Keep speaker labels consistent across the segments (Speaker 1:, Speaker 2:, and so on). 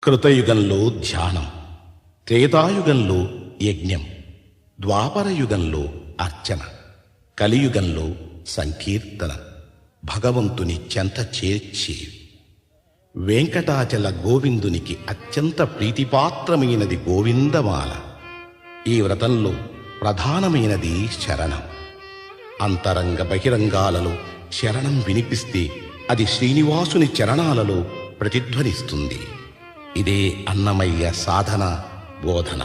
Speaker 1: కృతయుగంలో ధ్యానం, త్రేతాయుగంలో యజ్ఞం, ద్వాపరయుగంలో అర్చన, కలియుగంలో సంకీర్తన, భగవంతుని చెంత చేర్చేవి. వెంకటాచల గోవిందునికి అత్యంత ప్రీతిపాత్రమైనది గోవిందమాల. ఈ వ్రతంలో ప్రధానమైనది శరణం. అంతరంగ బహిరంగాలలో శరణం వినిపిస్తే అది శ్రీనివాసుని చరణాలలో ప్రతిధ్వనిస్తుంది. ఇదే అన్నమయ్య సాధన బోధన.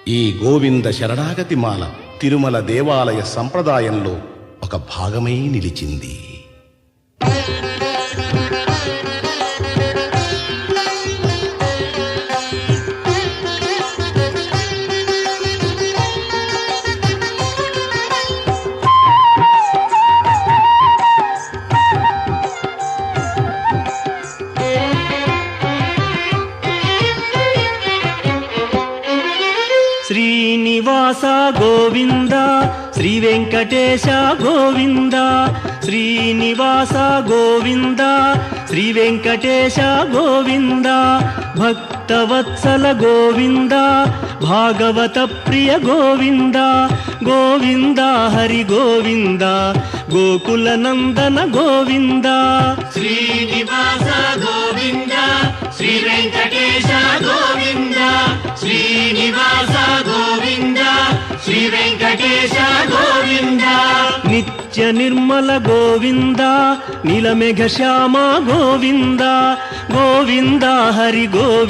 Speaker 1: ఈ గోవింద శరణాగతి మాల తిరుమల దేవాలయ సంప్రదాయంలో ఒక భాగమై నిలిచింది.
Speaker 2: శ్రీనివాస గోవింద, శ్రీ వెంకటేశ గోవింద. శ్రీనివాస గోవింద, శ్రీ వెంకటేశ గోవింద. భక్తవత్సల గోవింద, భాగవత ప్రియ గోవింద. గోవింద హరి గోవింద, గోకుల నందన గోవింద.
Speaker 3: శ్రీనివాస గోవింద, శ్రీ వెంకటేశ గోవింద. శ్రీనివాస గోవింద, శ్రీ వెంకటేశ గోవింద.
Speaker 2: నిత్య నిర్మల గోవింద, నీలమేఘ శ్యామ గోవింద. గోవింద హరి గోవింద.